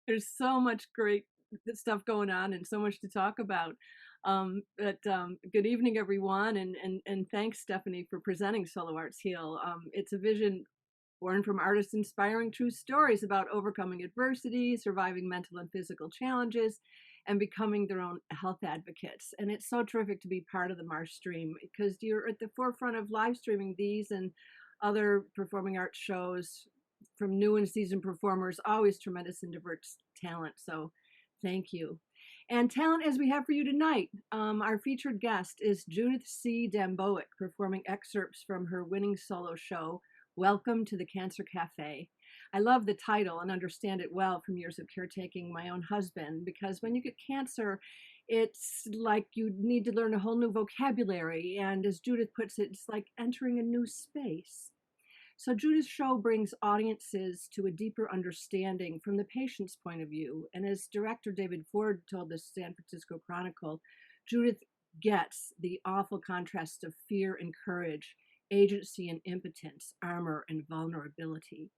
There's so much great stuff going on and so much to talk about. Good evening, everyone, and thanks, Stephanie, for presenting Solo Arts Heal. It's a vision born from artists inspiring true stories about overcoming adversity, surviving mental and physical challenges, and becoming their own health advocates. And it's so terrific to be part of the Marsh stream because you're at the forefront of live streaming these and other performing arts shows from new and seasoned performers, always tremendous and diverse talent. So thank you. And talent as we have for you tonight. Our featured guest is Judith C. Dambowic, performing excerpts from her winning solo show, Welcome to the Cancer Café. I love the title and understand it well from years of caretaking my own husband, because when you get cancer, it's like you need to learn a whole new vocabulary. And as Judith puts it, it's like entering a new space. So Judith's show brings audiences to a deeper understanding from the patient's point of view. And as director David Ford told the San Francisco Chronicle, Judith gets the awful contrast of fear and courage, agency and impotence, armor and vulnerability.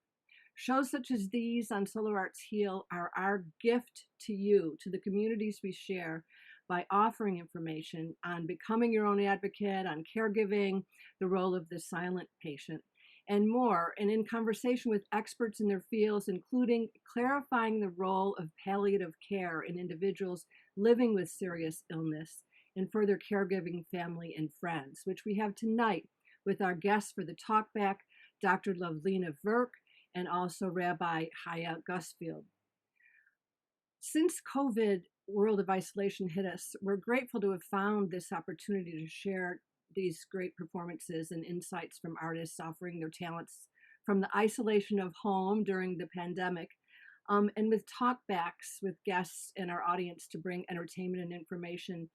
Shows such as these on Solo Arts Heal are our gift to you, to the communities we share, by offering information on becoming your own advocate, on caregiving, the role of the silent patient, and more, and in conversation with experts in their fields, including clarifying the role of palliative care in individuals living with serious illness, and further caregiving family and friends, which we have tonight with our guests for the talkback, Dr. Loveleena Virk, and also Rabbi Chaya Gusfield. Since COVID world of isolation hit us, we're grateful to have found this opportunity to share these great performances and insights from artists offering their talents from the isolation of home during the pandemic, and with talkbacks with guests and our audience to bring entertainment and information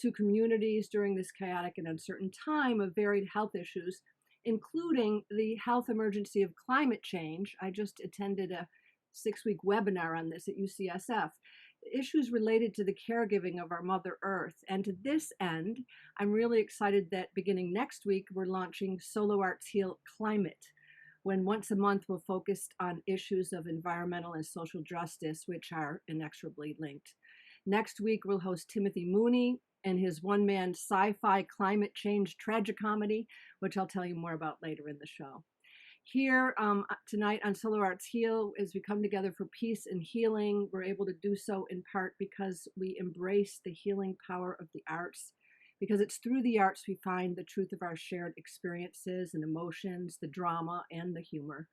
to communities during this chaotic and uncertain time of varied health issues, including the health emergency of climate change. I just attended a 6-week webinar on this at UCSF. Issues related to the caregiving of our Mother Earth. And to this end, I'm really excited that beginning next week, we're launching Solo Arts Heal Climate, when once a month we'll focus on issues of environmental and social justice, which are inexorably linked. Next week, we'll host Timothy Mooney and his one-man sci-fi climate change tragicomedy, which I'll tell you more about later in the show. Here tonight on Solo Arts Heal, as we come together for peace and healing, we're able to do so in part because we embrace the healing power of the arts, because it's through the arts we find the truth of our shared experiences and emotions, the drama and the humor.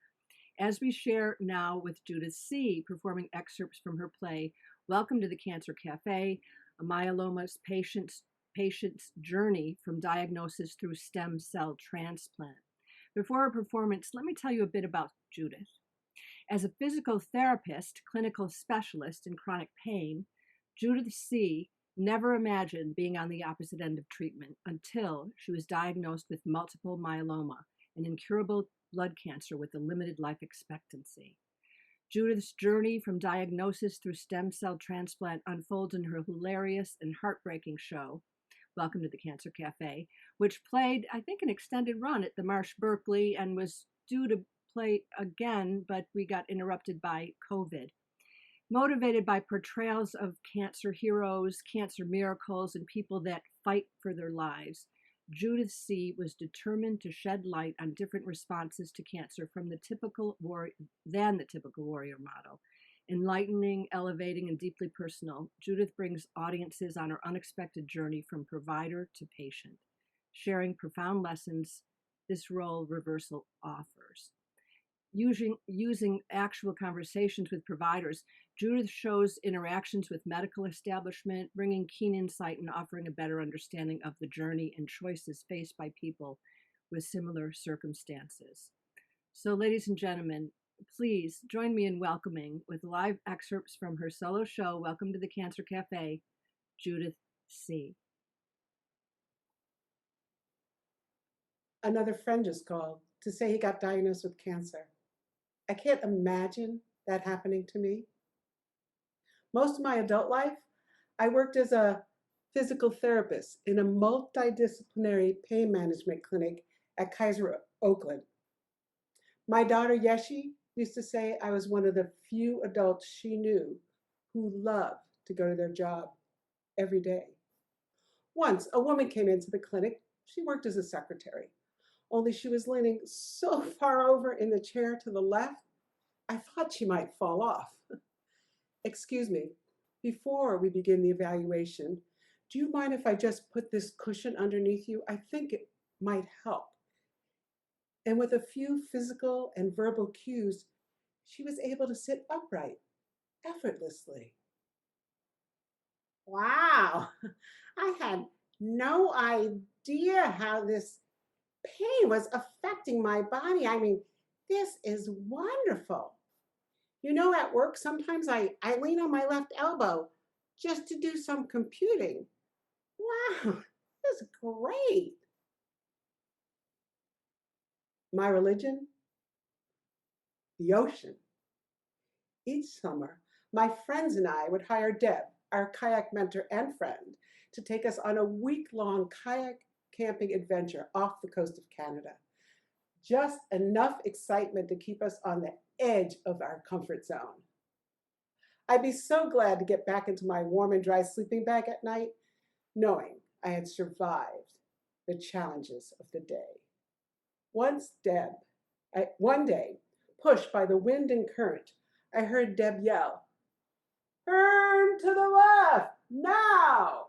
As we share now with Judith C, performing excerpts from her play, Welcome to the Cancer Café, a myeloma patient's journey from diagnosis through stem cell transplant. Before our performance, let me tell you a bit about Judith. As a physical therapist, clinical specialist in chronic pain, Judith C never imagined being on the opposite end of treatment until she was diagnosed with multiple myeloma, an incurable blood cancer with a limited life expectancy. Judith's journey from diagnosis through stem cell transplant unfolds in her hilarious and heartbreaking show, Welcome to the Cancer Café, which played, I think, an extended run at the Marsh Berkeley and was due to play again, but we got interrupted by COVID. Motivated by portrayals of cancer heroes, cancer miracles, and people that fight for their lives, Judith C was determined to shed light on different responses to cancer from the typical warrior model. Enlightening, elevating, and deeply personal, Judith brings audiences on her unexpected journey from provider to patient, sharing profound lessons this role reversal offers. Using actual conversations with providers, Judith shows interactions with medical establishment, bringing keen insight and offering a better understanding of the journey and choices faced by people with similar circumstances. So, ladies and gentlemen, please join me in welcoming, with live excerpts from her solo show, Welcome to the Cancer Café, Judith C. Another friend just called to say he got diagnosed with cancer. I can't imagine that happening to me. Most of my adult life, I worked as a physical therapist in a multidisciplinary pain management clinic at Kaiser Oakland. My daughter Yeshi used to say I was one of the few adults she knew who love to go to their job every day. Once, a woman came into the clinic. She worked as a secretary, only she was leaning so far over in the chair to the left, I thought she might fall off. Excuse me, before we begin the evaluation, do you mind if I just put this cushion underneath you? I think it might help. And with a few physical and verbal cues, she was able to sit upright effortlessly. Wow, I had no idea how this pain was affecting my body. I mean, this is wonderful. You know, at work, sometimes I lean on my left elbow just to do some computing. Wow, this is great. My religion? The ocean. Each summer, my friends and I would hire Deb, our kayak mentor and friend, to take us on a week-long kayak camping adventure off the coast of Canada. Just enough excitement to keep us on the edge of our comfort zone. I'd be so glad to get back into my warm and dry sleeping bag at night, knowing I had survived the challenges of the day. One day, pushed by the wind and current, I heard Deb yell, "Turn to the left, now!"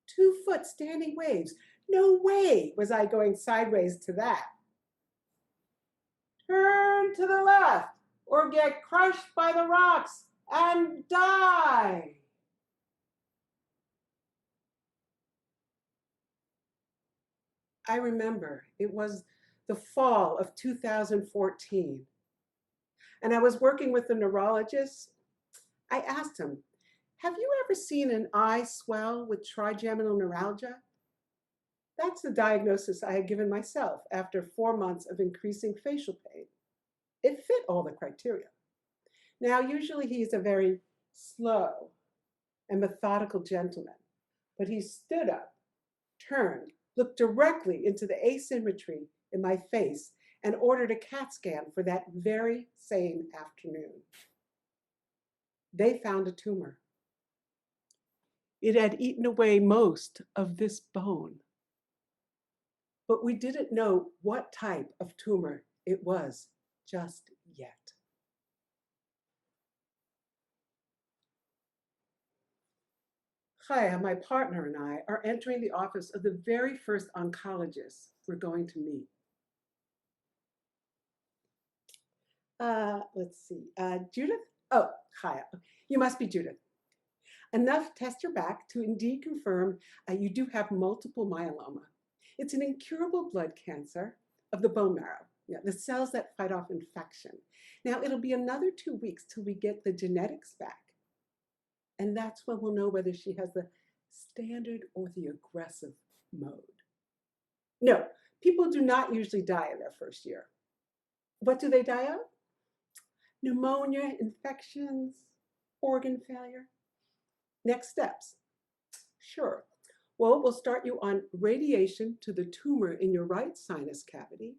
2-foot standing waves. No way was I going sideways to that. Turn to the left, or get crushed by the rocks and die. I remember it was the fall of 2014, and I was working with a neurologist. I asked him, "Have you ever seen an eye swell with trigeminal neuralgia?" That's the diagnosis I had given myself after 4 months of increasing facial pain. It fit all the criteria. Now, usually he's a very slow and methodical gentleman, but he stood up, turned, looked directly into the asymmetry in my face, and ordered a CAT scan for that very same afternoon. They found a tumor. It had eaten away most of this bone, but we didn't know what type of tumor it was just yet. Chaya, my partner, and I are entering the office of the very first oncologist we're going to meet. Let's see, Judith? Oh, Chaya, you must be Judith. Enough test your back to indeed confirm you do have multiple myeloma. It's an incurable blood cancer of the bone marrow, the cells that fight off infection. Now, it'll be another 2 weeks till we get the genetics back. And that's when we'll know whether she has the standard or the aggressive mode. No, people do not usually die in their first year. What do they die of? Pneumonia, infections, organ failure. Next steps. Sure. Well, we'll start you on radiation to the tumor in your right sinus cavity,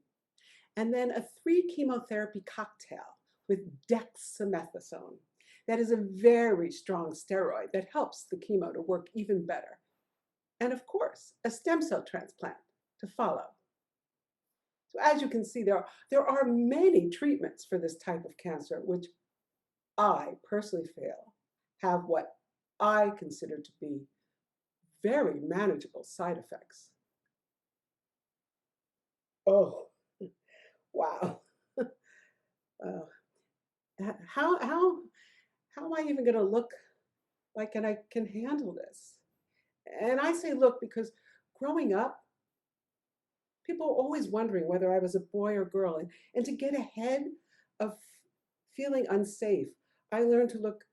and then a 3 chemotherapy cocktail with dexamethasone. That is a very strong steroid that helps the chemo to work even better. And of course, a stem cell transplant to follow. So as you can see, there are many treatments for this type of cancer, which I personally feel have what I consider to be very manageable side effects. Oh, wow. How am I even going to look like I can handle this? And I say look because growing up, people were always wondering whether I was a boy or girl. And to get ahead of feeling unsafe, I learned to look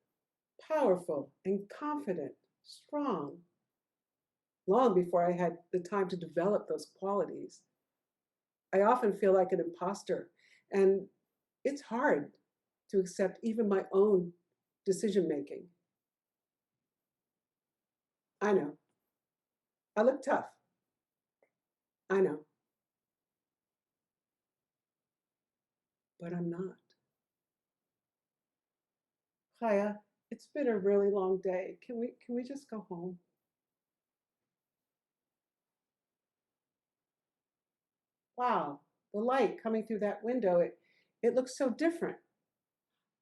powerful and confident, strong, long before I had the time to develop those qualities. I often feel like an imposter, and it's hard to accept even my own decision-making. I know. I look tough. I know. But I'm not. Chaya, it's been a really long day. Can we just go home? Wow, the light coming through that window, it looks so different.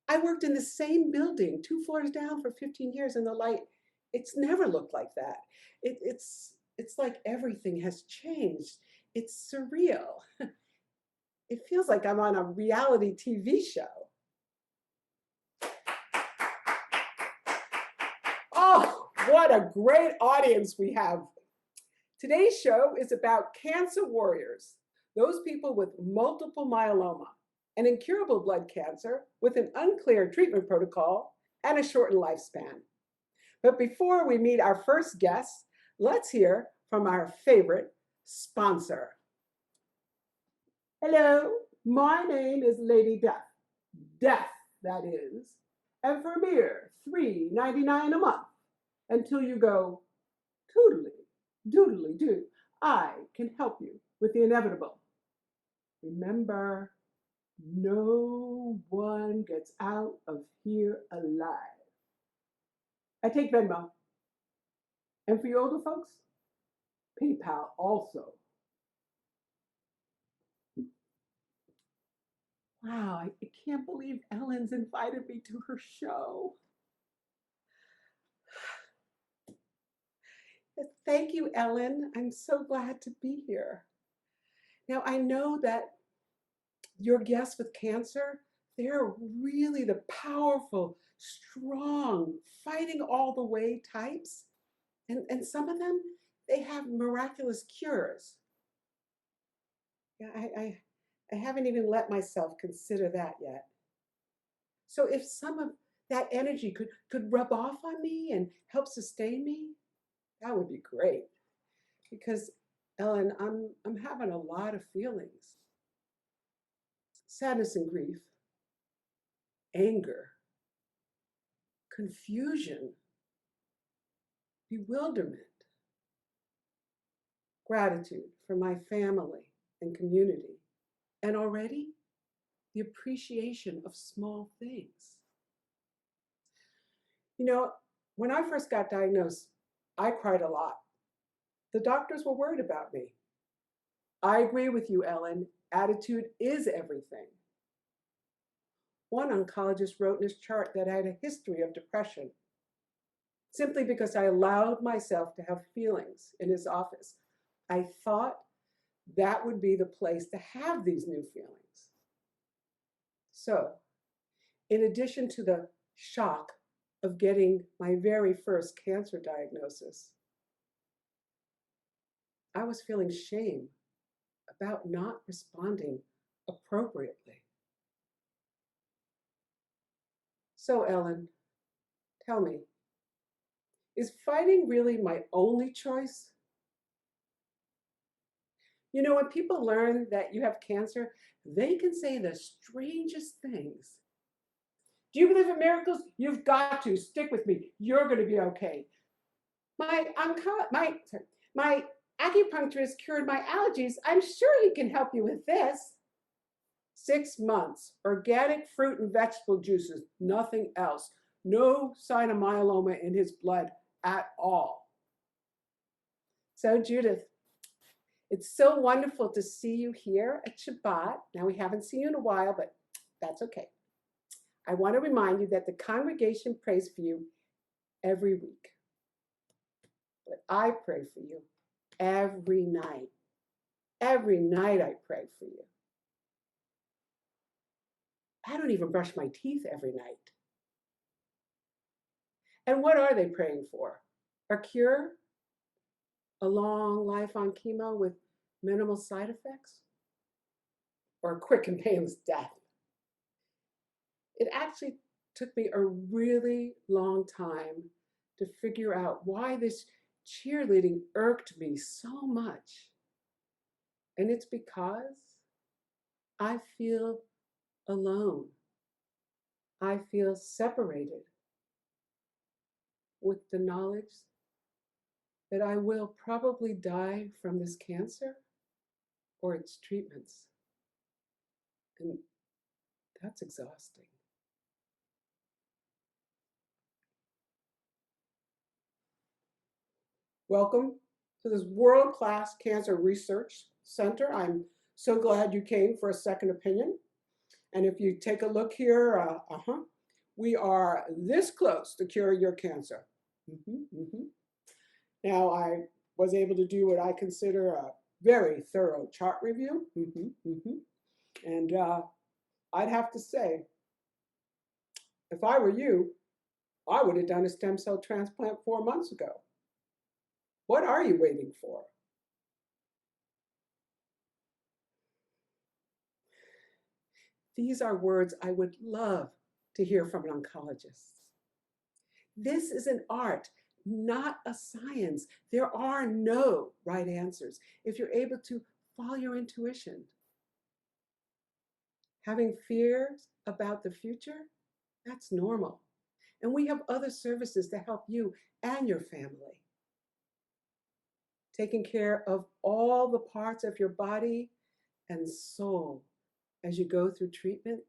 I worked in the same building, 2 floors down for 15 years, and the light, it's never looked like that. It's like everything has changed. It's surreal. It feels like I'm on a reality TV show. Oh, what a great audience we have. Today's show is about cancer warriors, those people with multiple myeloma, an incurable blood cancer with an unclear treatment protocol and a shortened lifespan. But before we meet our first guest, let's hear from our favorite sponsor. Hello, my name is Lady Death. Death, that is. And for a mere $3.99 a month, until you go toodly, doodly do, I can help you with the inevitable. Remember, no one gets out of here alive. I take Venmo. And for you older folks, PayPal also. Wow, I can't believe Ellen's invited me to her show. Thank you, Ellen. I'm so glad to be here. Now, I know that your guests with cancer, they're really the powerful, strong, fighting all the way types. And some of them, they have miraculous cures. Yeah, I haven't even let myself consider that yet. So if some of that energy could rub off on me and help sustain me, that would be great. Because Ellen, I'm having a lot of feelings. Sadness and grief, anger, confusion, bewilderment, gratitude for my family and community, and already the appreciation of small things. You know, when I first got diagnosed, I cried a lot. The doctors were worried about me. I agree with you, Ellen. Attitude is everything. One oncologist wrote in his chart that I had a history of depression, simply because I allowed myself to have feelings in his office. I thought that would be the place to have these new feelings. So, in addition to the shock of getting my very first cancer diagnosis, I was feeling shame about not responding appropriately. So, Ellen, tell me, is fighting really my only choice? You know, when people learn that you have cancer, they can say the strangest things. Do you believe in miracles? You've got to. Stick with me. You're going to be okay. My acupuncturist cured my allergies. I'm sure he can help you with this. 6 months, organic fruit and vegetable juices, nothing else. No sign of myeloma in his blood at all. So, Judith, it's so wonderful to see you here at Shabbat. Now, we haven't seen you in a while, but that's okay. I want to remind you that the congregation prays for you every week. But I pray for you every night. Every night I pray for you. I don't even brush my teeth every night. And what are they praying for? A cure? A long life on chemo with minimal side effects? Or a quick and painless death? It actually took me a really long time to figure out why this cheerleading irked me so much. And it's because I feel alone. I feel separated with the knowledge that I will probably die from this cancer or its treatments. And that's exhausting. Welcome to this world-class cancer research center. I'm so glad you came for a second opinion. And if you take a look here, we are this close to cure your cancer. Now, I was able to do what I consider a very thorough chart review. And I'd have to say, if I were you, I would have done a stem cell transplant 4 months ago. What are you waiting for? These are words I would love to hear from an oncologist. This is an art, not a science. There are no right answers if you're able to follow your intuition. Having fears about the future, that's normal. And we have other services to help you and your family. Taking care of all the parts of your body and soul as you go through treatment,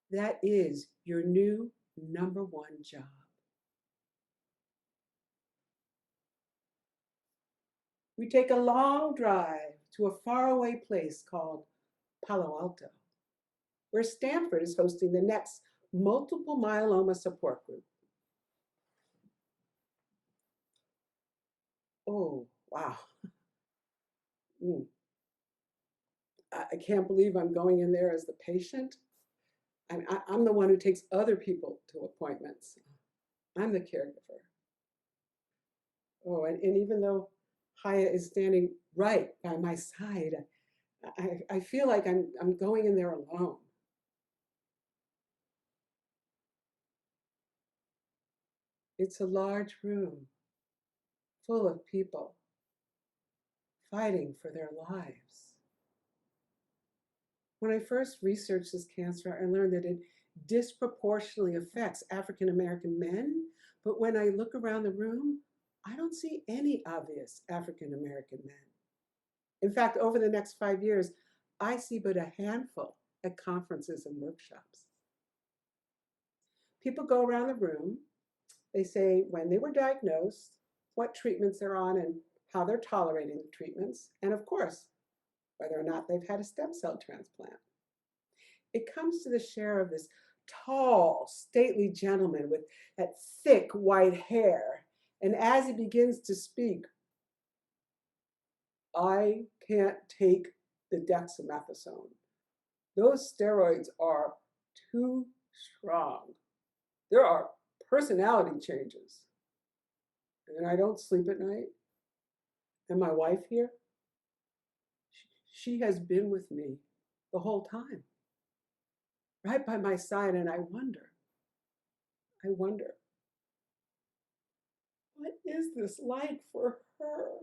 that is your new #1 job. We take a long drive to a faraway place called Palo Alto, where Stanford is hosting the next multiple myeloma support group. Oh, wow. I can't believe I'm going in there as the patient. I'm the one who takes other people to appointments. I'm the caregiver. Oh, and even though Chaya is standing right by my side, I feel like I'm going in there alone. It's a large room full of people fighting for their lives. When I first researched this cancer, I learned that it disproportionately affects African American men, but when I look around the room, I don't see any obvious African American men. In fact, over the next 5 years, I see but a handful at conferences and workshops. People go around the room, they say when they were diagnosed, what treatments they're on and how they're tolerating the treatments, and of course, whether or not they've had a stem cell transplant. It comes to the share of this tall, stately gentleman with that thick white hair, and as he begins to speak, I can't take the dexamethasone. Those steroids are too strong. There are personality changes. And I don't sleep at night. And my wife here, she has been with me the whole time, right by my side. And I wonder, what is this like for her?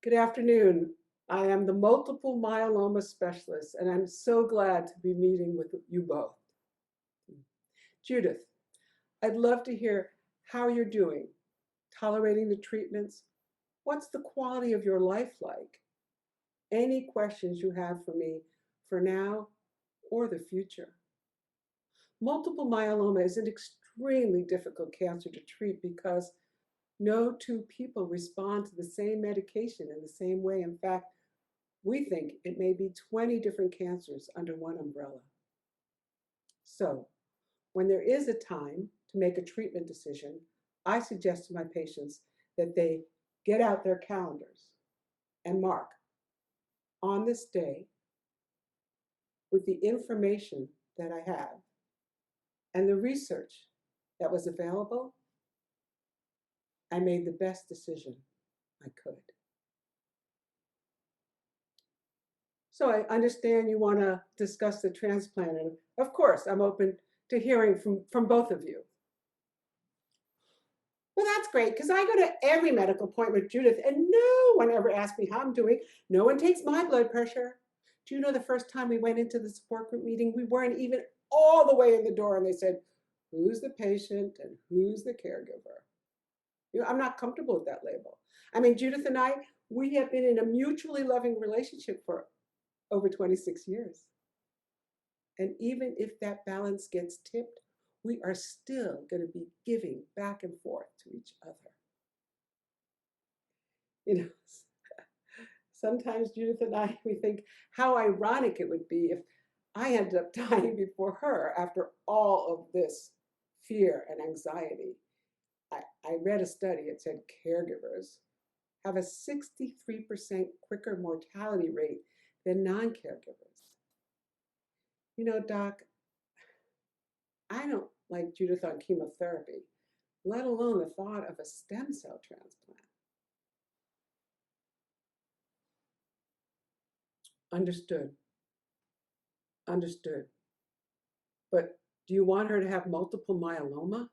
Good afternoon. I am the multiple myeloma specialist, and I'm so glad to be meeting with you both. Judith, I'd love to hear how you're doing, tolerating the treatments. What's the quality of your life like? Any questions you have for me for now or the future. Multiple myeloma is an extremely difficult cancer to treat because no two people respond to the same medication in the same way. In fact, we think it may be 20 different cancers under one umbrella. So, when there is a time to make a treatment decision, I suggest to my patients that they get out their calendars and mark on this day with the information that I have and the research that was available, I made the best decision I could. So I understand you want to discuss the transplant, and of course, I'm open to hearing from both of you. Well, that's great, because I go to every medical appointment with Judith, and no one ever asks me how I'm doing. No one takes my blood pressure. Do you know the first time we went into the support group meeting, we weren't even all the way in the door, and they said, who's the patient and who's the caregiver? You know, I'm not comfortable with that label. I mean, Judith and I, we have been in a mutually loving relationship for over 26 years. And even if that balance gets tipped, we are still going to be giving back and forth to each other. You know, sometimes Judith and I, we think how ironic it would be if I ended up dying before her after all of this fear and anxiety. I read a study, it said caregivers have a 63% quicker mortality rate than non-caregivers. You know, Doc, I don't like Judith on chemotherapy, let alone the thought of a stem cell transplant. Understood. Understood. But do you want her to have multiple myeloma?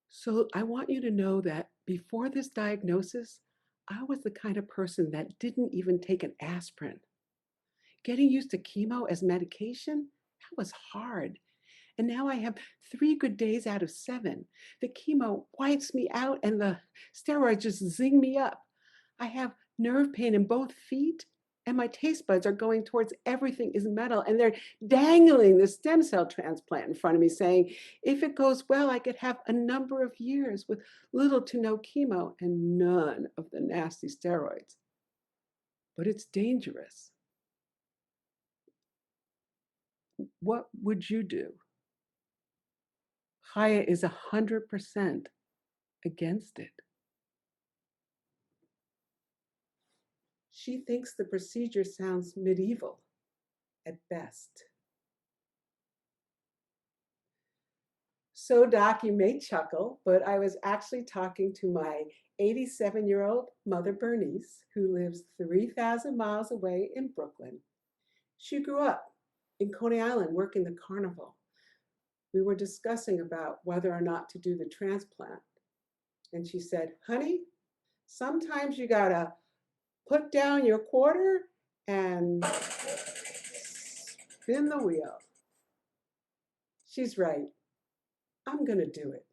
So I want you to know that before this diagnosis, I was the kind of person that didn't even take an aspirin. Getting used to chemo as medication, that was hard. And now I have 3 good days out of 7. The chemo wipes me out and the steroids just zing me up. I have nerve pain in both feet, and my taste buds are going towards everything is metal. And they're dangling the stem cell transplant in front of me, saying, if it goes well, I could have a number of years with little to no chemo and none of the nasty steroids. But it's dangerous. What would you do? Chaya is 100% against it. She thinks the procedure sounds medieval at best. So, Doc, you may chuckle, but I was actually talking to my 87-year-old mother, Bernice, who lives 3,000 miles away in Brooklyn. She grew up in Coney Island working the carnival. We were discussing about whether or not to do the transplant. And she said, honey, sometimes you gotta put down your quarter and spin the wheel. She's right. I'm gonna do it.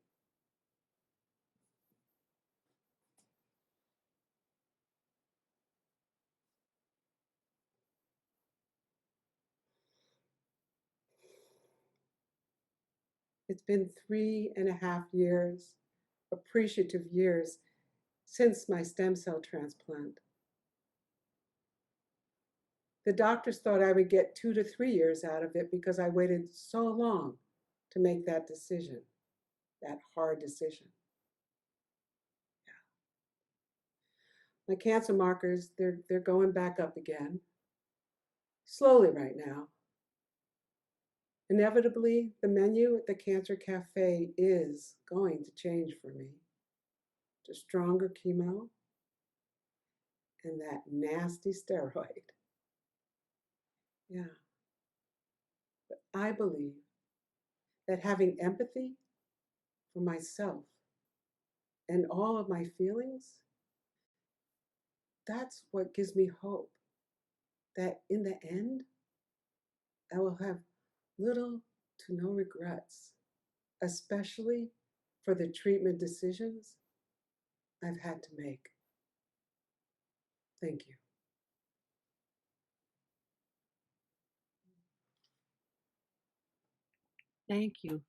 It's been 3.5 years, appreciative years, since my stem cell transplant. The doctors thought I would get 2 to 3 years out of it because I waited so long to make that decision, that hard decision. Yeah. My cancer markers, they're going back up again, slowly right now. Inevitably, the menu at the Cancer Café is going to change for me to stronger chemo and that nasty steroid. Yeah. But I believe that having empathy for myself and all of my feelings, that's what gives me hope that in the end, I will have little to no regrets, especially for the treatment decisions I've had to make. Thank you. Thank you.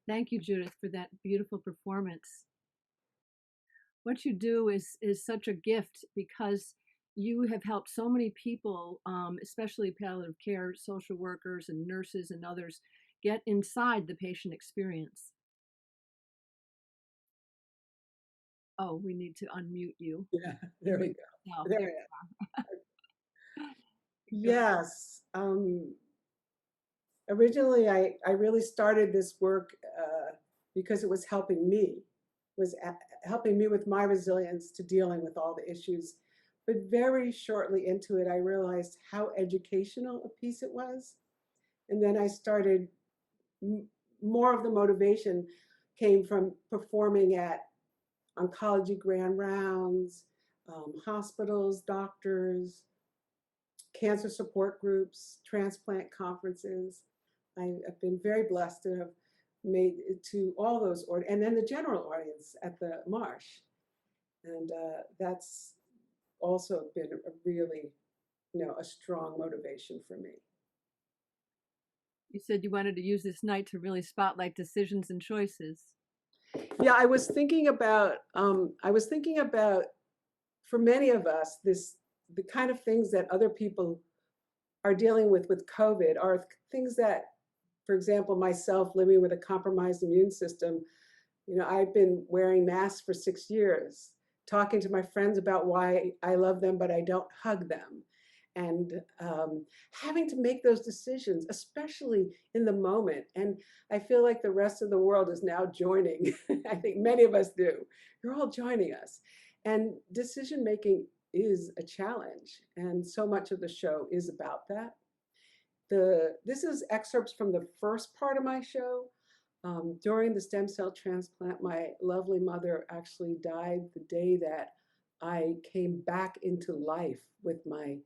Thank you, Judith, for that beautiful performance. What you do is such a gift because you have helped so many people, especially palliative care, social workers and nurses and others, get inside the patient experience. Oh, we need to unmute you. Yeah, there we go. No, There there we you are. Yes. Originally, I really started this work because it was helping me, helping me with my resilience to dealing with all the issues. But very shortly into it, I realized how educational a piece it was. And then I started, more of the motivation came from performing at oncology grand rounds, hospitals, doctors, cancer support groups, transplant conferences. I've been very blessed to have made it to all those, and then the general audience at the Marsh. And that's also been a really, a strong motivation for me. You said you wanted to use this night to really spotlight decisions and choices. Yeah, I was thinking about for many of us, the kind of things that other people are dealing with COVID are things that, for example, myself living with a compromised immune system, I've been wearing masks for 6 years, talking to my friends about why I love them, but I don't hug them. And having to make those decisions, especially in the moment. And I feel like the rest of the world is now joining. I think many of us do. You're all joining us. And decision making is a challenge. And so much of the show is about that. This is excerpts from the first part of my show. During the stem cell transplant, my lovely mother actually died the day that I came back into life with my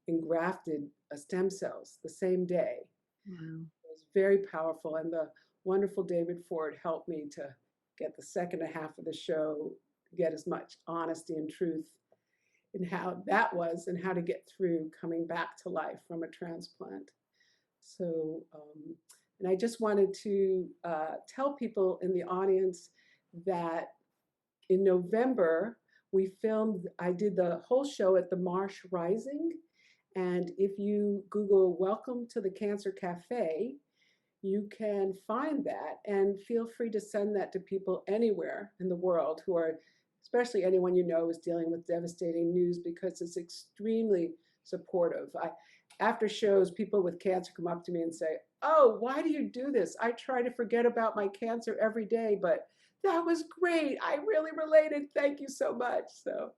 engrafted stem cells the same day. Wow. It was very powerful, and the wonderful David Ford helped me to get the second half of the show, get as much honesty and truth in how that was and how to get through coming back to life from a transplant. So, and I just wanted to tell people in the audience that in November, I did the whole show at the Marsh Rising. And if you Google Welcome to the Cancer Café, you can find that, and feel free to send that to people anywhere in the world who are, especially anyone you know is dealing with devastating news, because it's extremely supportive. After shows, people with cancer come up to me and say, "Oh, why do you do this? I try to forget about my cancer every day, but that was great. I really related. Thank you so much." So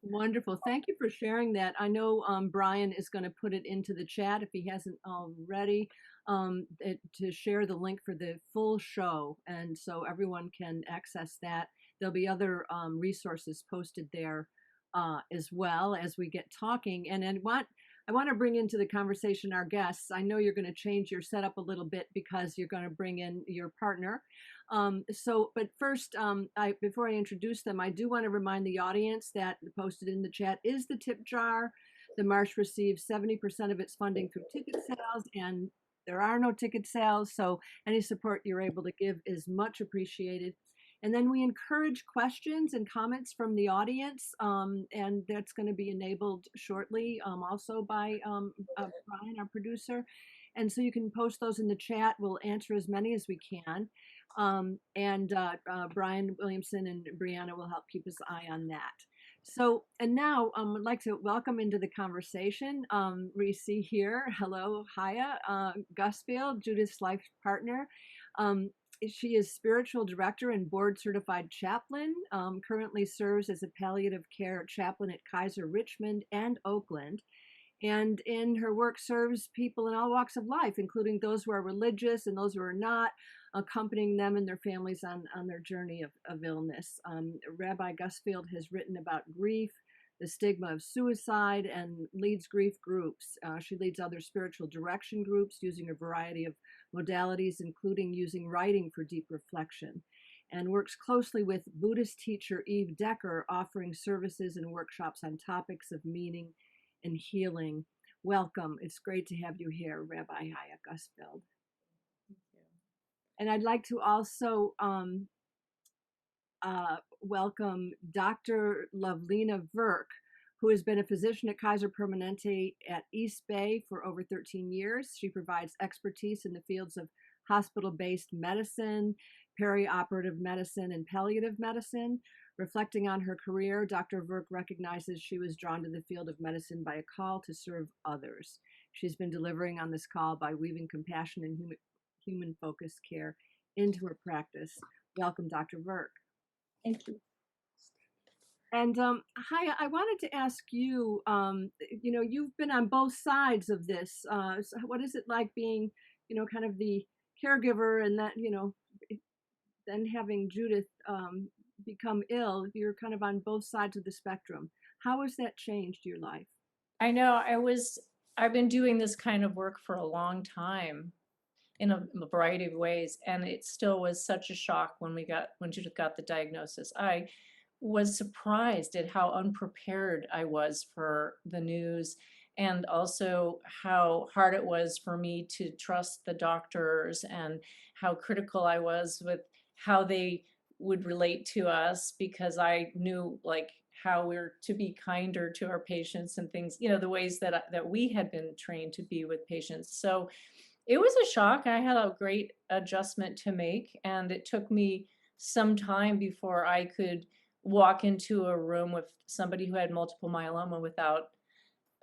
Wonderful. Thank you for sharing that. I know Brian is going to put it into the chat if he hasn't already, to share the link for the full show. And so everyone can access that. There'll be other resources posted there as well as we get talking. And then I want to bring into the conversation our guests. I know you're going to change your setup a little bit because you're going to bring in your partner. But first, before I introduce them, I do want to remind the audience that posted in the chat is the tip jar. The Marsh receives 70% of its funding through ticket sales, and there are no ticket sales, so any support you're able to give is much appreciated. And then we encourage questions and comments from the audience, and that's going to be enabled shortly also by Brian, our producer. And so you can post those in the chat. We'll answer as many as we can. Brian Williamson and Brianna will help keep his eye on that. So, and now I'd like to welcome into the conversation Reese here. Hello, Chaya, Gusfield, Judith's life partner. She is spiritual director and board certified chaplain, currently serves as a palliative care chaplain at Kaiser Richmond and Oakland. And in her work serves people in all walks of life, including those who are religious and those who are not, accompanying them and their families on their journey of illness. Rabbi Gusfield has written about grief, the stigma of suicide, and leads grief groups. She leads other spiritual direction groups using a variety of modalities, including using writing for deep reflection, and works closely with Buddhist teacher Eve Decker, offering services and workshops on topics of meaning and healing. Welcome. It's great to have you here, Rabbi Chaya Gusfield. And I'd like to also welcome Dr. Loveleena Virk, who has been a physician at Kaiser Permanente at East Bay for over 13 years. She provides expertise in the fields of hospital-based medicine, perioperative medicine, and palliative medicine. Reflecting on her career, Dr. Virk recognizes she was drawn to the field of medicine by a call to serve others. She's been delivering on this call by weaving compassion and human-focused care into her practice. Welcome, Dr. Virk. Thank you. And Chaya, I wanted to ask you, you've been on both sides of this. So what is it like being, kind of the caregiver and that, then having Judith become ill? You're kind of on both sides of the spectrum. How has that changed your life? I know I've been doing this kind of work for a long time in a variety of ways, and it still was such a shock when Judith got the diagnosis. I was surprised at how unprepared I was for the news, and also how hard it was for me to trust the doctors, and how critical I was with how they would relate to us, because I knew like how we're to be kinder to our patients and things, the ways that we had been trained to be with patients. So it was a shock. I had a great adjustment to make, and it took me some time before I could walk into a room with somebody who had multiple myeloma without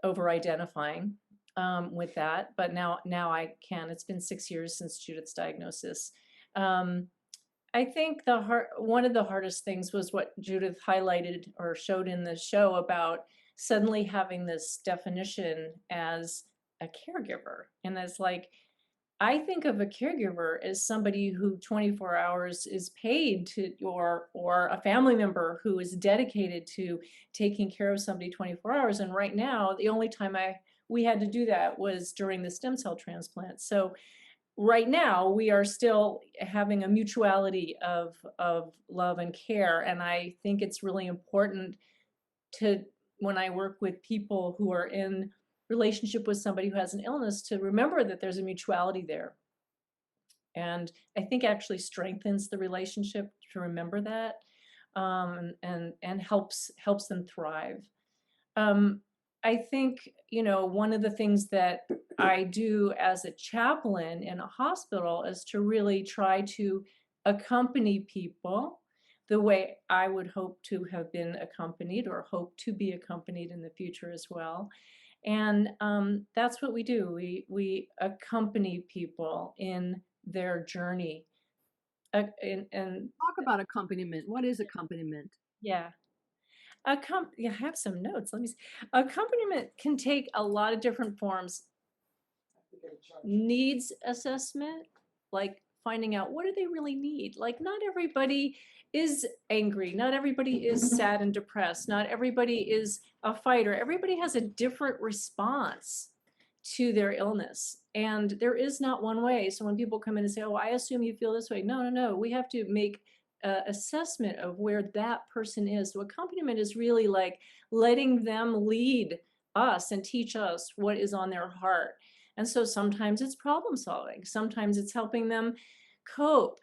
over identifying with that. But now I can. It's been 6 years since Judith's diagnosis. I think one of the hardest things was what Judith highlighted or showed in the show about suddenly having this definition as a caregiver. And it's like, I think of a caregiver as somebody who 24 hours is paid to, or a family member who is dedicated to taking care of somebody 24 hours. And right now, the only time we had to do that was during the stem cell transplant. So right now, we are still having a mutuality of love and care. And I think it's really important to, when I work with people who are in relationship with somebody who has an illness, to remember that there's a mutuality there. And I think actually strengthens the relationship to remember that, and helps them thrive. I think, one of the things that I do as a chaplain in a hospital is to really try to accompany people the way I would hope to have been accompanied, or hope to be accompanied in the future as well. And that's what we do. We accompany people in their journey. And Talk about accompaniment. What is accompaniment? yeah. I have some notes. Let me see. Accompaniment can take a lot of different forms. Needs assessment, like finding out what do they really need. Like, not everybody is angry. Not everybody is sad and depressed. Not everybody is a fighter. Everybody has a different response to their illness. And there is not one way. So when people come in and say, oh, I assume you feel this way. No, no, no. We have to make assessment of where that person is. So accompaniment is really like letting them lead us and teach us what is on their heart. And so sometimes it's problem solving. Sometimes it's helping them cope,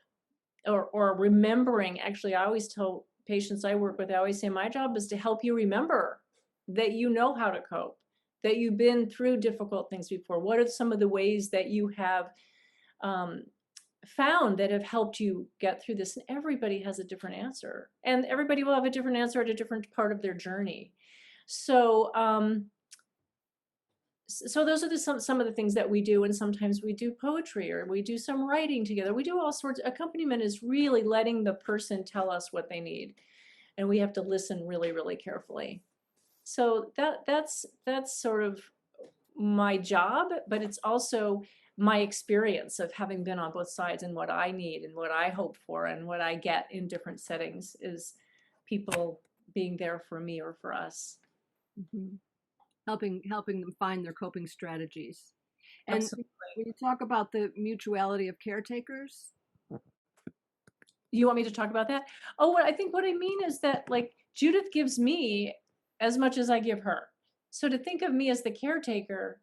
or remembering. Actually, I always tell patients I work with, I always say, my job is to help you remember that you know how to cope, that you've been through difficult things before. What are some of the ways that you have found that have helped you get through this? And everybody has a different answer, and everybody will have a different answer at a different part of their journey. So so those are some of the things that we do. And sometimes we do poetry, or we do some writing together. We do all sorts. Accompaniment is really letting the person tell us what they need, and we have to listen really, really carefully. So that's sort of my job, but it's also my experience of having been on both sides, and what I need and what I hope for and what I get in different settings is people being there for me or for us. Mm-hmm. Helping them find their coping strategies. And Absolutely. when you talk about the mutuality of caretakers, You want me to talk about that? Oh, I think what I mean is that, like, Judith gives me as much as I give her. So to think of me as the caretaker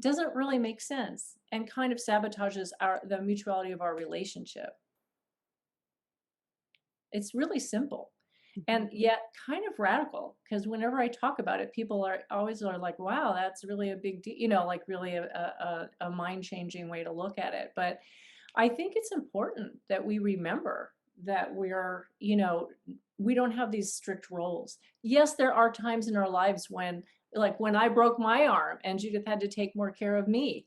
doesn't really make sense, and kind of sabotages the mutuality of our relationship. It's really simple, and yet kind of radical, because whenever I talk about it, people are always like, wow, that's really a big deal, like really a mind-changing way to look at it. But I think it's important that we remember that we're, we don't have these strict roles. Yes, there are times in our lives when, like when I broke my arm and Judith had to take more care of me,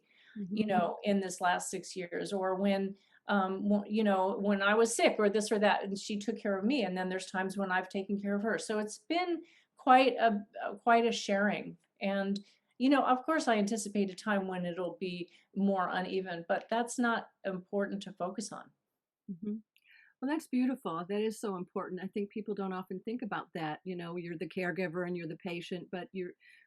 in this last 6 years, or when I was sick or this or that, and she took care of me. And then there's times when I've taken care of her. So it's been quite a sharing. And, of course I anticipate a time when it'll be more uneven, but that's not important to focus on. Mm-hmm. Well, that's beautiful. That is so important. I think people don't often think about that. You're the caregiver and you're the patient, but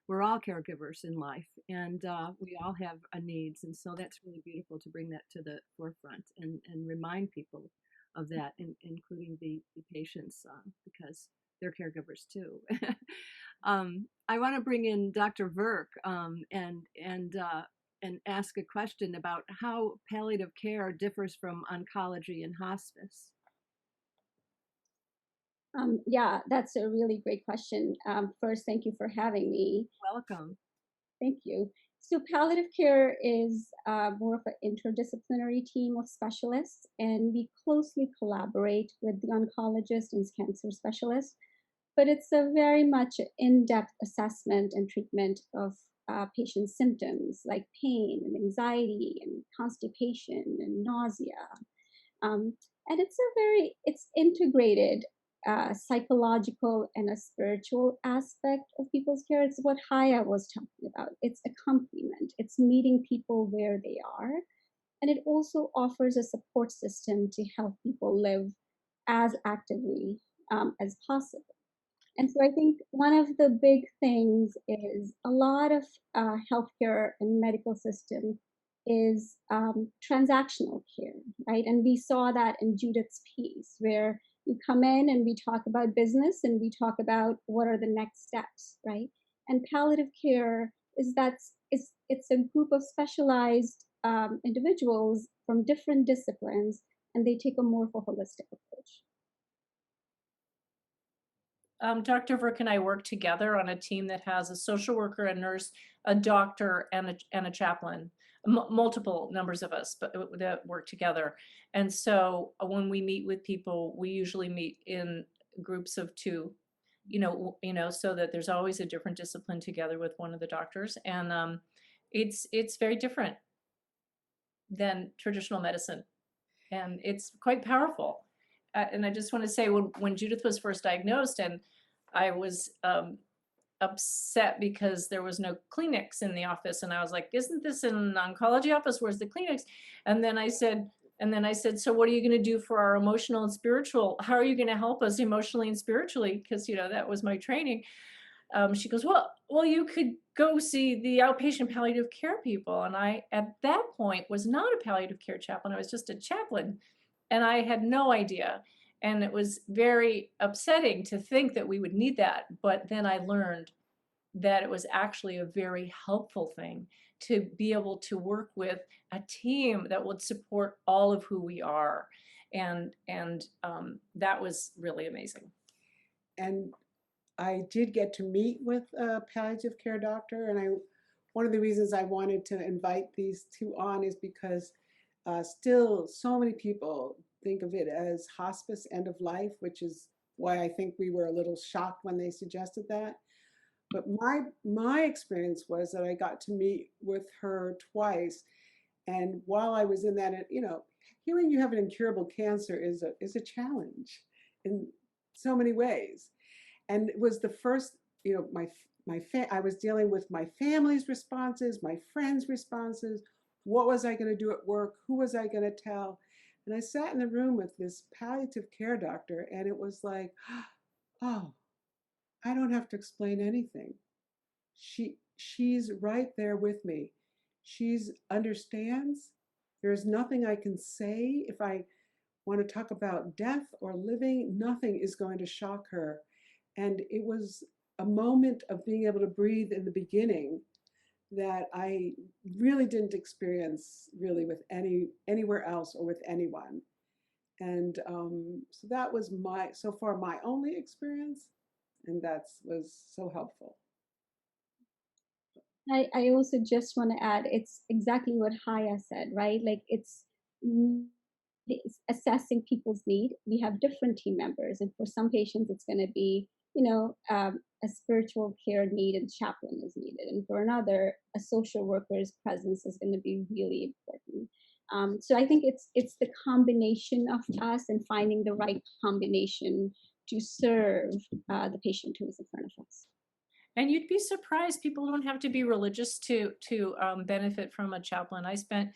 we're all caregivers in life, and we all have needs. And so that's really beautiful to bring that to the forefront and remind people of that, including the patients, because they're caregivers too. I want to bring in Dr. Virk and ask a question about how palliative care differs from oncology and hospice. Yeah, that's a really great question. First, thank you for having me. Welcome. Thank you. So palliative care is more of an interdisciplinary team of specialists, and we closely collaborate with the oncologist and cancer specialist. But it's a very much in-depth assessment and treatment of patients' symptoms like pain and anxiety and constipation and nausea. And it's integrated psychological and a spiritual aspect of people's care. It's what Chaya was talking about. It's accompaniment. It's meeting people where they are. And it also offers a support system to help people live as actively as possible. And so I think one of the big things is a lot of healthcare and medical system is transactional care, right? And we saw that in Judith's piece, where you come in and we talk about business and we talk about what are the next steps, right? And palliative care it's a group of specialized individuals from different disciplines, and they take a more of a holistic approach. Dr. Virk and I work together on a team that has a social worker, a nurse, a doctor, and a chaplain. Multiple numbers of us, but that work together. And so when we meet with people, we usually meet in groups of two, so that there's always a different discipline together with one of the doctors, and it's very different than traditional medicine, and it's quite powerful. And I just want to say, when Judith was first diagnosed, and I was upset because there was no Kleenex in the office, and I was like, isn't this an oncology office? Where's the Kleenex? And then I said, so what are you going to do for our emotional and spiritual? How are you going to help us emotionally and spiritually? Because that was my training. She goes, well, you could go see the outpatient palliative care people. And I, at that point, was not a palliative care chaplain. I was just a chaplain, and I had no idea. And it was very upsetting to think that we would need that. But then I learned that it was actually a very helpful thing to be able to work with a team that would support all of who we are. And that was really amazing. And I did get to meet with a palliative care doctor. And one of the reasons I wanted to invite these two on is because still so many people think of it as hospice end of life, which is why I think we were a little shocked when they suggested that. But my experience was that I got to meet with her twice, and while I was in that, hearing you have an incurable cancer is a challenge in so many ways. And it was the first, I was dealing with my family's responses, my friends' responses. What was I going to do at work? Who was I going to tell? And I sat in the room with this palliative care doctor, and it was like, oh, I don't have to explain anything. She's right there with me. She's understands. There's nothing I can say. If I want to talk about death or living, nothing is going to shock her. And it was a moment of being able to breathe in the beginning that I really didn't experience really with anywhere else or with anyone. And so that was so far my only experience, and that was so helpful. I also just want to add, it's exactly what Chaya said, right? Like it's assessing people's need. We have different team members, and for some patients, it's going to be, a spiritual care need and chaplain is needed, and for another, a social worker's presence is going to be really important. So I think it's the combination of us and finding the right combination to serve the patient who is in front of us. And you'd be surprised, people don't have to be religious to benefit from a chaplain. I spent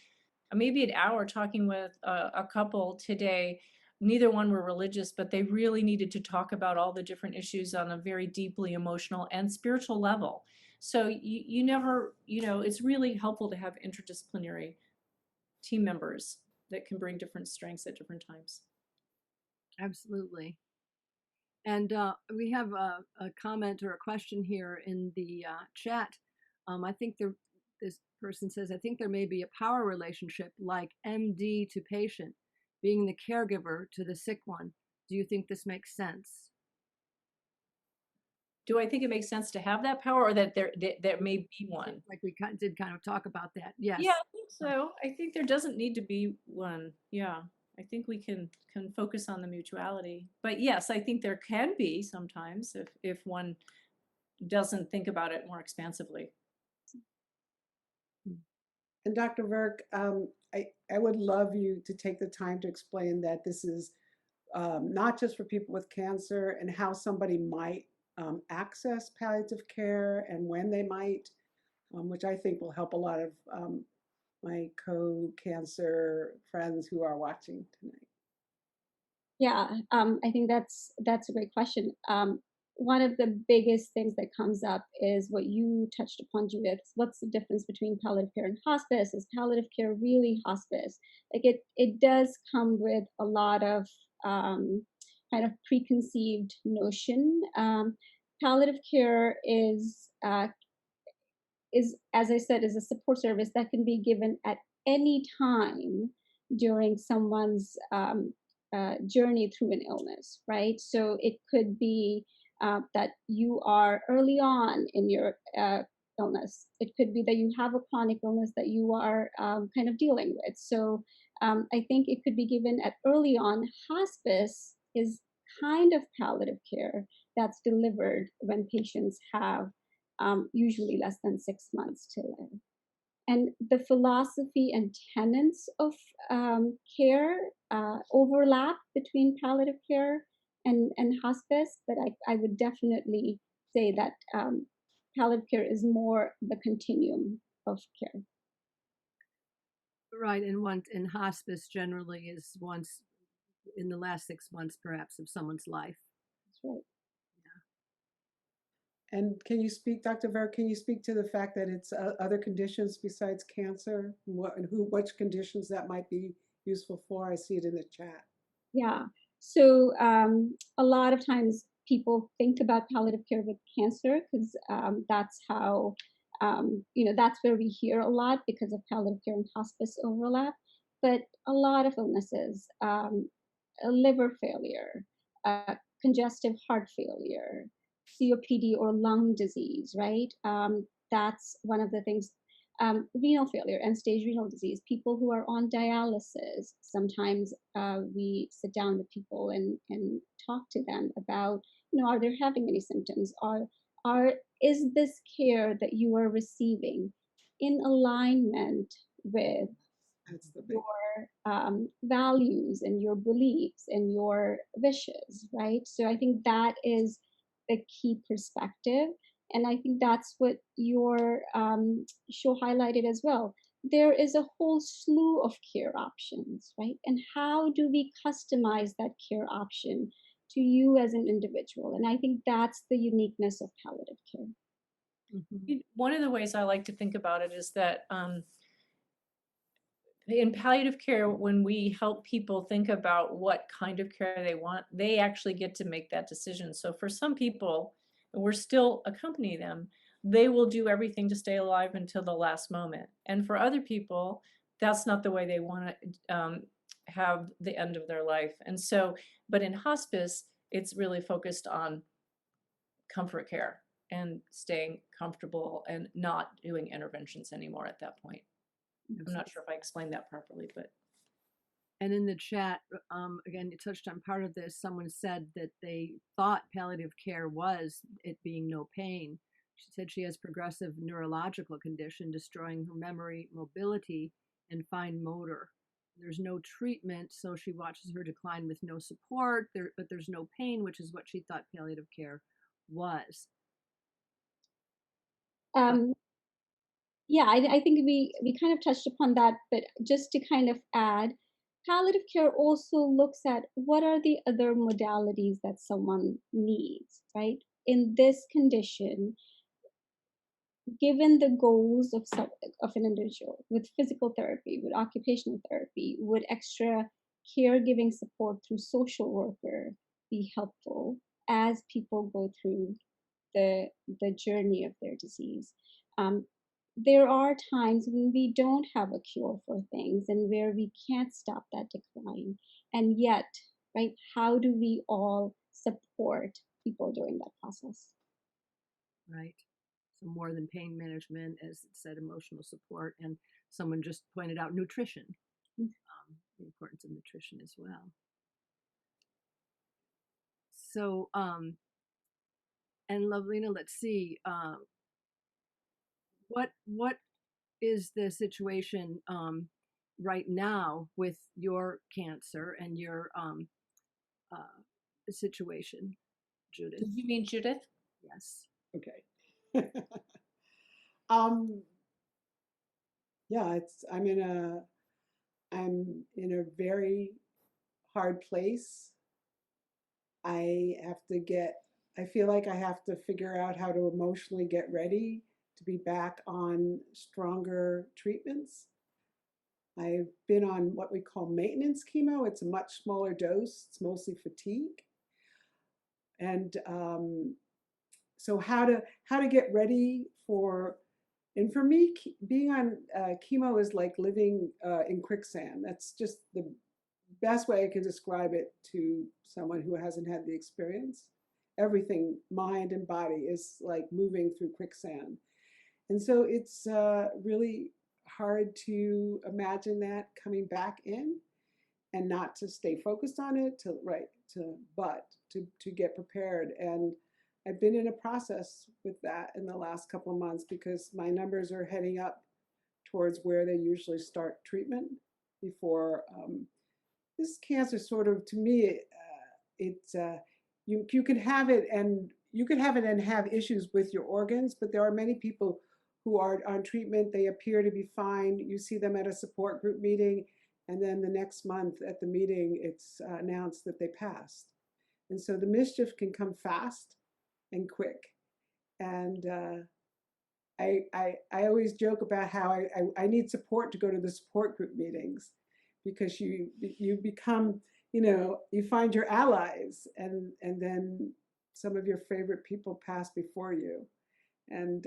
maybe an hour talking with a couple today. Neither one were religious, but they really needed to talk about all the different issues on a very deeply emotional and spiritual level. So you never, it's really helpful to have interdisciplinary team members that can bring different strengths at different times. Absolutely. And we have a comment or a question here in the chat. I think this person says, I think there may be a power relationship like MD to patient, being the caregiver to the sick one. Do you think this makes sense? Do I think it makes sense to have that power, or that there may be one? Like we did kind of talk about that. Yes. Yeah, I think so. I think there doesn't need to be one. Yeah. I think we can focus on the mutuality. But yes, I think there can be sometimes if one doesn't think about it more expansively. And Dr. Virk, I would love you to take the time to explain that this is not just for people with cancer, and how somebody might access palliative care and when they might, which I think will help a lot of my co-cancer friends who are watching tonight. Yeah, I think that's a great question. One of the biggest things that comes up is what you touched upon, Judith. What's the difference between palliative care and hospice? Is palliative care really hospice? Like it does come with a lot of kind of preconceived notion. Palliative care is, as I said, is a support service that can be given at any time during someone's journey through an illness, right? So it could be that you are early on in your illness. It could be that you have a chronic illness that you are kind of dealing with. So I think it could be given at early on. Hospice is kind of palliative care that's delivered when patients have usually less than 6 months to live. And the philosophy and tenets of care overlap between palliative care and hospice, but I would definitely say that palliative care is more the continuum of care. Right, and hospice generally is once in the last 6 months, perhaps, of someone's life. That's right. And can you speak, Dr. Virk, can you speak to the fact that it's other conditions besides cancer, which conditions that might be useful for? I see it in the chat. Yeah. So a lot of times people think about palliative care with cancer because that's how, that's where we hear a lot because of palliative care and hospice overlap. But a lot of illnesses, liver failure, congestive heart failure, COPD or lung disease, right? That's one of the things. Renal failure, end-stage renal disease, people who are on dialysis. Sometimes we sit down with people and talk to them about, are they having any symptoms? Is this care that you are receiving in alignment with your values and your beliefs and your wishes, right? So I think that is the key perspective. And I think that's what your show highlighted as well. There is a whole slew of care options, right? And how do we customize that care option to you as an individual? And I think that's the uniqueness of palliative care. Mm-hmm. One of the ways I like to think about it is that in palliative care, when we help people think about what kind of care they want, they actually get to make that decision. So for some people, we're still accompany them, they will do everything to stay alive until the last moment. And for other people, that's not the way they want to have the end of their life. And so, but in hospice, it's really focused on comfort care and staying comfortable and not doing interventions anymore at that point. I'm not sure if I explained that properly, but. And in the chat, again, you touched on part of this. Someone said that they thought palliative care was it being no pain. She said she has progressive neurological condition, destroying her memory, mobility, and fine motor. There's no treatment, so she watches her decline with no support, but there's no pain, which is what she thought palliative care was. Yeah, I think we kind of touched upon that, but just to kind of add, palliative care also looks at what are the other modalities that someone needs, right? In this condition, given the goals of an individual with physical therapy, with occupational therapy, would extra caregiving support through social worker be helpful? as people go through the journey of their disease. There are times when we don't have a cure for things and where we can't stop that decline. And yet, right, how do we all support people during that process? Right. So more than pain management, as it said, emotional support, and someone just pointed out nutrition, the importance of nutrition as well. So, and Loveleena, let's see, what is the situation right now with your cancer and your situation, Judith? Did you mean Judith? Yes. Okay. Yeah, I'm in a very hard place. I feel like I have to figure out how to emotionally get ready to be back on stronger treatments. I've been on what we call maintenance chemo. It's a much smaller dose. It's mostly fatigue. And so how to get ready and for me, being on chemo is like living in quicksand. That's just the best way I can describe it to someone who hasn't had the experience. Everything, mind and body, is like moving through quicksand. And so it's really hard to imagine that coming back in and not to stay focused on it, to get prepared. And I've been in a process with that in the last couple of months because my numbers are heading up towards where they usually start treatment before. This cancer sort of, to me, you can have it and have issues with your organs, but there are many people who are on treatment. They appear to be fine. You see them at a support group meeting, and then the next month at the meeting, it's announced that they passed. And so the mischief can come fast and quick. And I always joke about how I need support to go to the support group meetings, because you become, you find your allies, and then some of your favorite people pass before you. And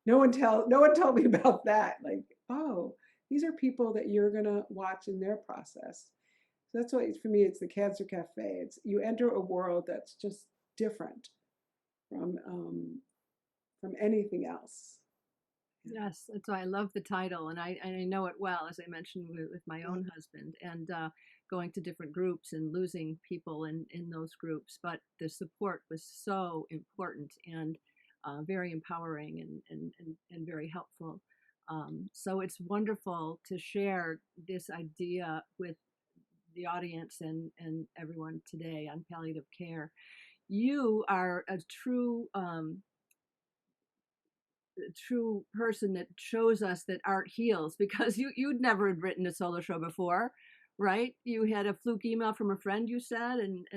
no one told me about that. Like, oh, these are people that you're gonna watch in their process. So that's why for me, it's the Cancer Café. You enter a world that's just different from anything else. Yes, that's why I love the title, and I know it well, as I mentioned with my own husband, and going to different groups and losing people in those groups. But the support was so important and very empowering and very helpful. So it's wonderful to share this idea with the audience and everyone today on palliative care. You are a true person that shows us that art heals, because you'd never had written a solo show before, right? You had a fluke email from a friend, you said, and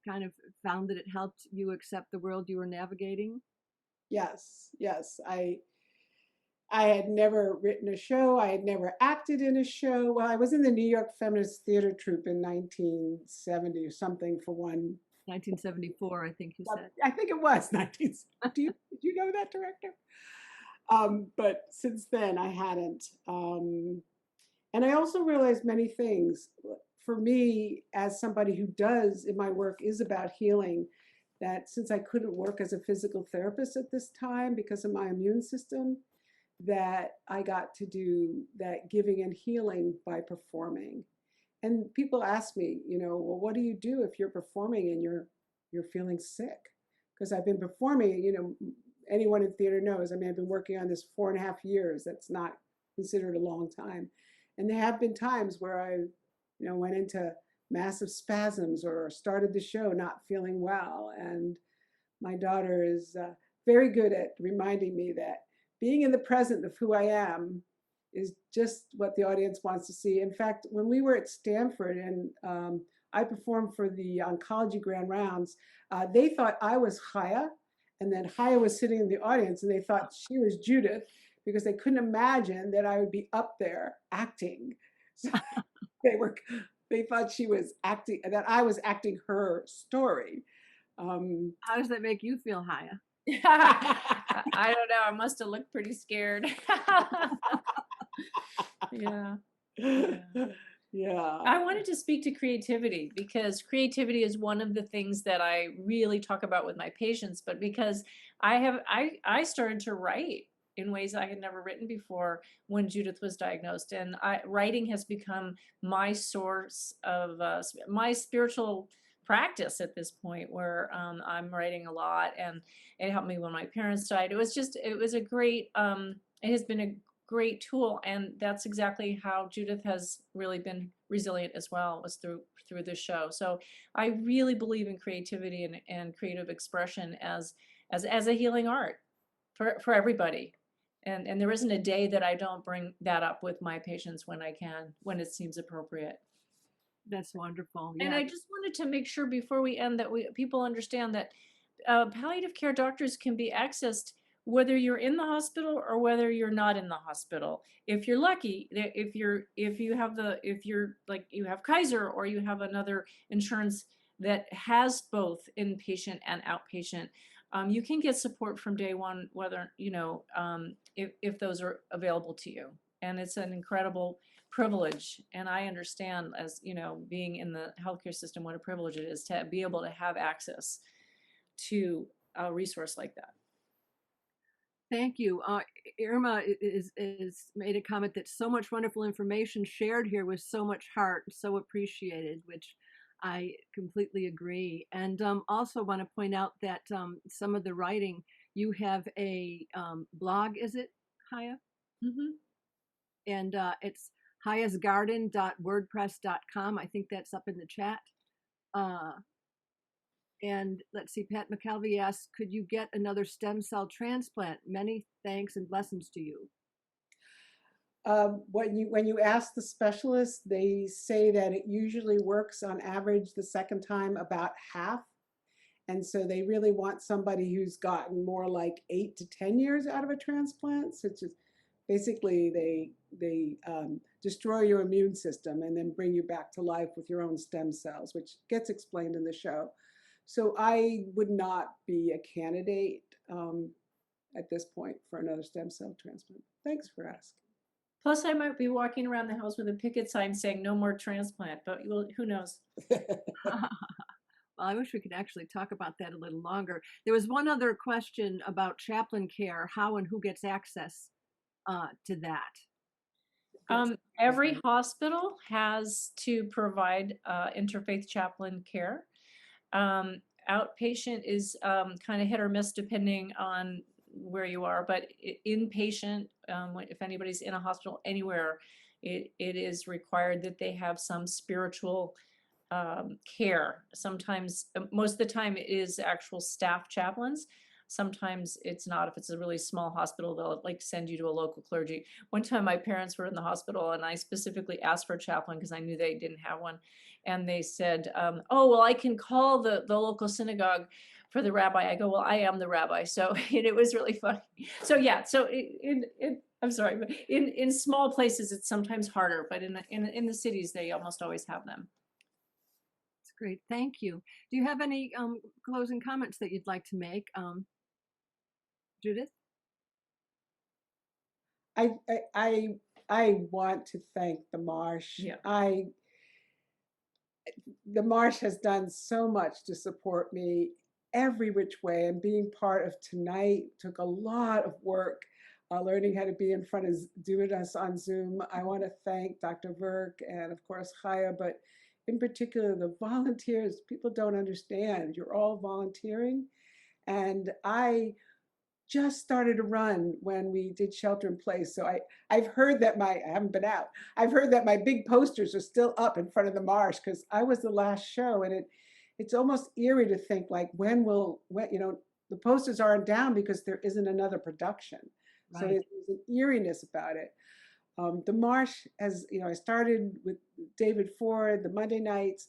kind of found that it helped you accept the world you were navigating. Yes. I had never written a show. I had never acted in a show. Well, I was in the New York Feminist Theater Troupe in 1970 or something for one. 1974, I think you said. I think it was 19. Did you know that, director? But since then, I hadn't. And I also realized many things. For me, as somebody who does in my work is about healing, that since I couldn't work as a physical therapist at this time because of my immune system, that I got to do that giving and healing by performing. And people ask me, well, what do you do if you're performing and you're feeling sick? Because I've been performing, anyone in theater knows, I've been working on this 4.5 years. That's not considered a long time. And there have been times where I, went into massive spasms or started the show not feeling well. And my daughter is very good at reminding me that being in the present of who I am is just what the audience wants to see. In fact, when we were at Stanford and I performed for the oncology grand rounds, they thought I was Chaya, and then Chaya was sitting in the audience, and they thought she was Judith because they couldn't imagine that I would be up there acting. So they thought she was acting, that I was acting her story. How does that make you feel, Chaya? I don't know. I must have looked pretty scared. Yeah. Yeah. I wanted to speak to creativity because creativity is one of the things that I really talk about with my patients, but because I started to write in ways I had never written before when Judith was diagnosed, and writing has become my source of my spiritual practice at this point, where I'm writing a lot, and it helped me when my parents died. It was a great it has been a great tool, and that's exactly how Judith has really been resilient as well, was through this show. So I really believe in creativity and creative expression as a healing art for everybody. And there isn't a day that I don't bring that up with my patients when I can, when it seems appropriate. That's wonderful. And Yeah. I just wanted to make sure before we end that people understand that palliative care doctors can be accessed whether you're in the hospital or whether you're not in the hospital. If you're lucky, if you have Kaiser or you have another insurance that has both inpatient and outpatient, you can get support from day one, whether if those are available to you. And it's an incredible privilege, and I understand, as being in the healthcare system, what a privilege it is to be able to have access to a resource like that. Thank you. Irma is made a comment that so much wonderful information shared here with so much heart, so appreciated, which I completely agree. And also want to point out that some of the writing, you have a blog, is it, Chaya? Mm-hmm. And it's chayasgarden.wordpress.com. I think that's up in the chat. And let's see, Pat McKelvey asks, could you get another stem cell transplant? Many thanks and blessings to you. When you ask the specialist, they say that it usually works on average the second time about half. And so they really want somebody who's gotten more like 8 to 10 years out of a transplant, such as basically they destroy your immune system and then bring you back to life with your own stem cells, which gets explained in the show. So I would not be a candidate at this point for another stem cell transplant. Thanks for asking. Plus, I might be walking around the house with a picket sign saying no more transplant, but who knows? Well, I wish we could actually talk about that a little longer. There was one other question about chaplain care, how and who gets access to that. Every hospital has to provide interfaith chaplain care. Outpatient is kind of hit or miss depending on where you are, but inpatient, if anybody's in a hospital anywhere, it is required that they have some spiritual care. Sometimes, most of the time, it is actual staff chaplains. Sometimes it's not. If it's a really small hospital, they'll send you to a local clergy. One time my parents were in the hospital and I specifically asked for a chaplain because I knew they didn't have one. And they said, oh, well, I can call the local synagogue for the rabbi. I go, well, I am the rabbi. So and it was really funny. So yeah, so I'm sorry, but in small places, it's sometimes harder, but in the cities, they almost always have them. That's great. Thank you. Do you have any closing comments that you'd like to make? Judith? I want to thank the Marsh. Yeah. The Marsh has done so much to support me every which way, and being part of tonight took a lot of work, learning how to be in front of doing us on Zoom. I want to thank Dr. Virk and of course Chaya, but in particular the volunteers. People don't understand. You're all volunteering. And I just started to run when we did shelter in place. So I've heard that I haven't been out. I've heard that my big posters are still up in front of the Marsh because I was the last show, and it's almost eerie to think when the posters aren't down because there isn't another production. Right. So there's an eeriness about it. The Marsh has, I started with David Ford, the Monday nights,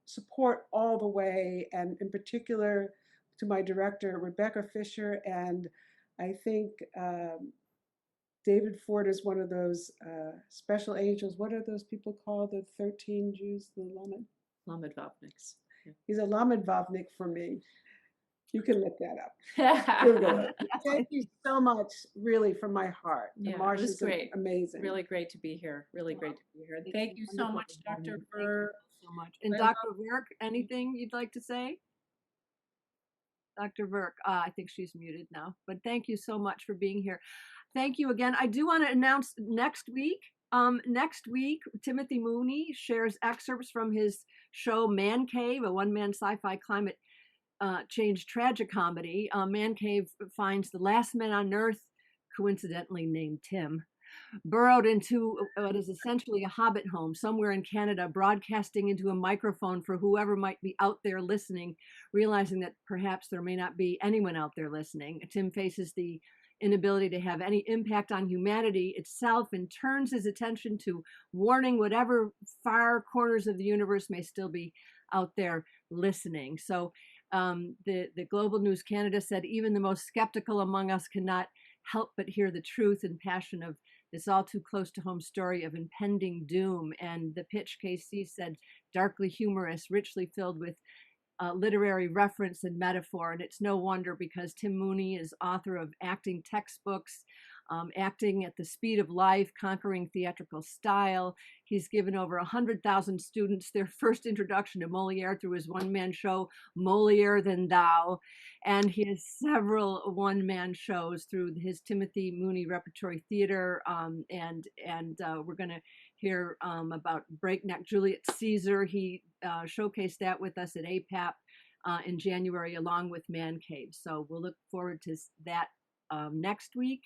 support all the way, and in particular to my director, Rebecca Fisher, and I think David Ford is one of those special angels. What are those people called? The 13 Jews, the Lamed? Lamedvavniks. He's a Lamed for me. You can look that up. Google it. Thank you so much, really, from my heart. The Yeah, it Marsh was is great. amazing. Really great to be here. Really great to be here. Thank you so much, Dr. Thank you Virk. so much. And Dr. Virk, anything you'd like to say? Dr. Virk, I think she's muted now, but thank you so much for being here. Thank you again. I do want to announce next week. Next week, Timothy Mooney shares excerpts from his show Man Cave, a one-man sci-fi climate change tragicomedy. Man Cave finds the last man on Earth, coincidentally named Tim, burrowed into what is essentially a hobbit home somewhere in Canada, broadcasting into a microphone for whoever might be out there listening, realizing that perhaps there may not be anyone out there listening. Tim faces the inability to have any impact on humanity itself and turns his attention to warning whatever far corners of the universe may still be out there listening. So the Global News Canada said even the most skeptical among us cannot help but hear the truth and passion of this all too close to home story of impending doom. And the pitch, KC said, darkly humorous, richly filled with literary reference and metaphor. And it's no wonder, because Tim Mooney is author of acting textbooks, Acting at the Speed of Life, Conquering Theatrical Style. He's given over 100,000 students their first introduction to Moliere through his one-man show, Moliere Than Thou. And he has several one-man shows through his Timothy Mooney Repertory Theater. And we're going to hear about Breakneck Julius Caesar. He showcased that with us at APAP in January, along with Man Cave. So we'll look forward to that next week.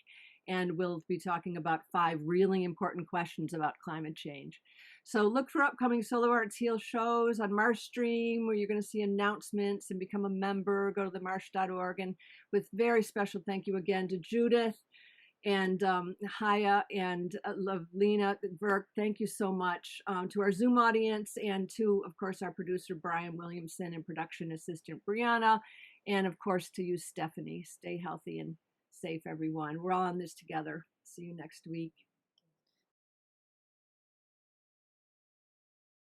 And we'll be talking about 5 really important questions about climate change. So look for upcoming Solo Arts Heal shows on Marsh Stream, where you're going to see announcements, and become a member. Go to themarsh.org. And with very special thank you again to Judith and Chaya and Loveleena, Virk. Thank you so much to our Zoom audience, and to, of course, our producer, Brian Williamson, and production assistant, Brianna, and of course to you, Stephanie. Stay healthy and safe, everyone. We're all on this together. See you next week.